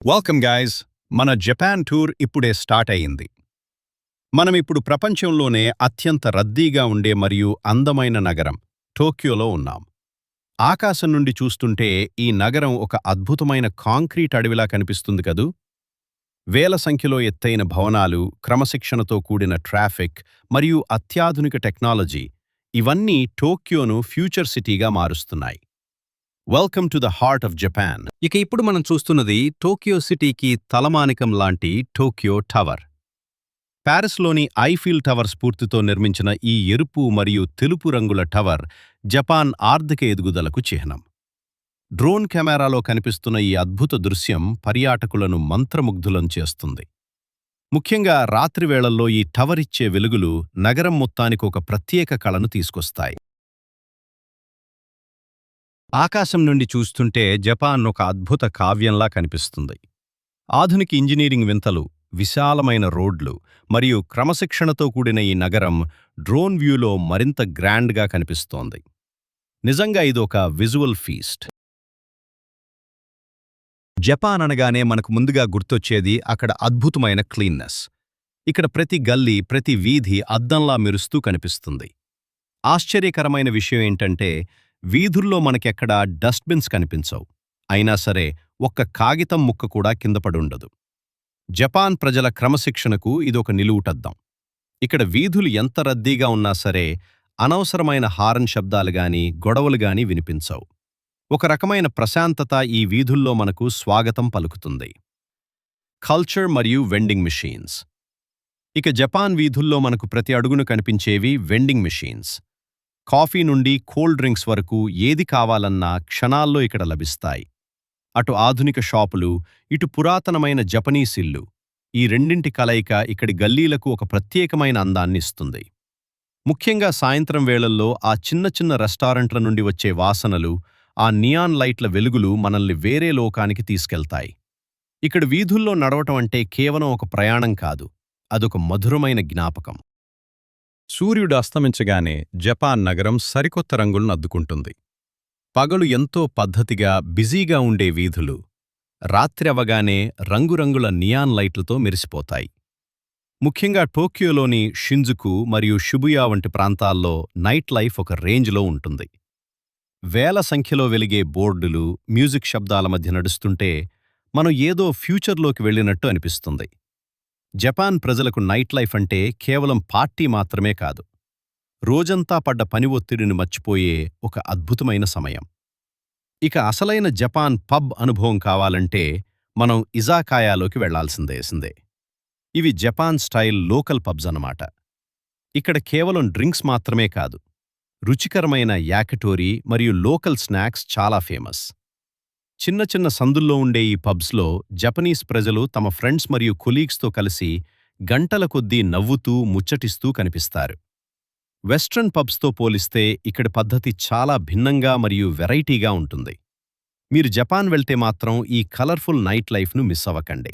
Welcome guys. మన Japan tour ఇప్పుడే start అయ్యింది. మనమిప్పుడు ప్రపంచంలోనే అత్యంత రద్దీగా ఉండే మరియు అందమైన నగరం టోక్యోలో ఉన్నాం. ఆకాశం నుండి చూస్తుంటే ఈ నగరం ఒక అద్భుతమైన కాంక్రీట్ అడవిలా కనిపిస్తుంది కదూ. వేల సంఖ్యలో ఎత్తైన భవనాలు, క్రమశిక్షణతో కూడిన ట్రాఫిక్ మరియు అత్యాధునిక టెక్నాలజీ ఇవన్నీ టోక్యోను ఫ్యూచర్ సిటీగా మారుస్తున్నాయి. Welcome to the heart of Japan. ఇక ఇప్పుడు మనం చూస్తున్నది టోక్యో సిటీకి తలమానికం లాంటి టోక్యో టవర్. ప్యారిస్లోని ఐఫిల్ టవర్ స్ఫూర్తితో నిర్మించిన ఈ ఎరుపు మరియు తెలుపు రంగుల టవర్ జపాన్ ఆర్థిక ఎదుగుదలకు చిహ్నం. డ్రోన్ కెమెరాలో కనిపిస్తున్న ఈ అద్భుత దృశ్యం పర్యాటకులను మంత్రముగ్ధులం చేస్తుంది. ముఖ్యంగా రాత్రివేళల్లో ఈ టవర్ ఇచ్చే వెలుగులు నగరం మొత్తానికి ఒక ప్రత్యేక కళను తీసుకొస్తాయి. ఆకాశం నుండి చూస్తుంటే జపాన్ ఒక అద్భుత కావ్యంలా కనిపిస్తుంది. ఆధునిక ఇంజనీరింగ్ వింతలు, విశాలమైన రోడ్లు మరియు క్రమశిక్షణతో కూడిన ఈ నగరం డ్రోన్ వ్యూలో మరింత గ్రాండ్గా కనిపిస్తోంది. నిజంగా ఇదొక విజువల్ ఫీస్ట్. జపాన్ అనగానే మనకు ముందుగా గుర్తొచ్చేది అక్కడ అద్భుతమైన క్లీన్నెస్. ఇక్కడ ప్రతి గల్లీ, ప్రతి వీధి అద్దంలా మెరుస్తూ కనిపిస్తుంది. ఆశ్చర్యకరమైన విషయం ఏంటంటే వీధుల్లో మనకెక్కడా డస్ట్బిన్స్ కనిపించవు. అయినా సరే ఒక్క కాగితం ముక్క కూడా కిందపడుండదు. జపాన్ ప్రజల క్రమశిక్షణకు ఇదొక నిలువుటద్దం. ఇక్కడ వీధులు ఎంత రద్దీగా ఉన్నా సరే అనవసరమైన హారన్ శబ్దాలుగాని, గొడవలుగాని వినిపించవు. ఒక రకమైన ప్రశాంతత ఈ వీధుల్లో మనకు స్వాగతం పలుకుతుంది. కల్చర్ మరియు వెండింగ్ మెషీన్స్. ఇక జపాన్ వీధుల్లో మనకు ప్రతి అడుగును కనిపించేవి వెండింగ్ మెషీన్స్. కాఫీ నుండి కోల్డ్ డ్రింక్స్ వరకు ఏది కావాలన్నా క్షణాల్లో ఇక్కడ లభిస్తాయి. అటు ఆధునిక షాపులు, ఇటు పురాతనమైన జపనీస్ ఇల్లు, ఈ రెండింటి కలయిక ఇక్కడి గల్లీలకు ఒక ప్రత్యేకమైన అందాన్ని ఇస్తుంది. ముఖ్యంగా సాయంత్రం వేళల్లో ఆ చిన్న చిన్న రెస్టారెంట్ల నుండి వచ్చే వాసనలు, ఆ నియాన్ లైట్ల వెలుగులు మనల్ని వేరే లోకానికి తీసుకెళ్తాయి. ఇక్కడ వీధుల్లో నడవటం అంటే కేవలం ఒక ప్రయాణం కాదు, అదొక మధురమైన జ్ఞాపకం. సూర్యుడు అస్తమించగానే జపాన్ నగరం సరికొత్త రంగులను అద్దుకుంటుంది. పగలు ఎంతో పద్ధతిగా, బిజీగా ఉండే వీధులు రాత్రి అవగానే రంగురంగుల నియాన్ లైట్లతో మెరిసిపోతాయి. ముఖ్యంగా టోక్యోలోని షింజుకు మరియు షిబుయా వంటి ప్రాంతాల్లో నైట్ లైఫ్ ఒక రేంజ్లో ఉంటుంది. వేల సంఖ్యలో వెలిగే బోర్డులు, మ్యూజిక్ శబ్దాల మధ్య నడుస్తుంటే మనం ఏదో ఫ్యూచర్లోకి వెళ్ళినట్టు అనిపిస్తుంది. జపాన్ ప్రజలకు నైట్ లైఫ్ అంటే కేవలం పార్టీ మాత్రమే కాదు, రోజంతా పడ్డ పని ఒత్తిడిని మర్చిపోయే ఒక అద్భుతమైన సమయం. ఇక అసలైన జపాన్ పబ్ అనుభవం కావాలంటే మనం ఇజాకాయాలోకి వెళ్లాల్సిందే. ఇవి జపాన్ స్టైల్ లోకల్ పబ్స్ అన్నమాట. ఇక్కడ కేవలం డ్రింక్స్ మాత్రమే కాదు, రుచికరమైన యాకిటోరీ మరియు లోకల్ స్నాక్స్ చాలా ఫేమస్. చిన్న చిన్న సందుల్లో ఉండే ఈ పబ్స్లో జపనీస్ ప్రజలు తమ ఫ్రెండ్స్ మరియు కొలీగ్స్తో కలిసి గంటల కొద్దీ నవ్వుతూ, ముచ్చటిస్తూ కనిపిస్తారు. వెస్ట్రన్ పబ్స్తో పోలిస్తే ఇక్కడి పద్ధతి చాలా భిన్నంగా మరియు వెరైటీగా ఉంటుంది. మీరు జపాన్ వెళ్తే మాత్రం ఈ కలర్ఫుల్ నైట్ లైఫ్ను మిస్ అవ్వకండి.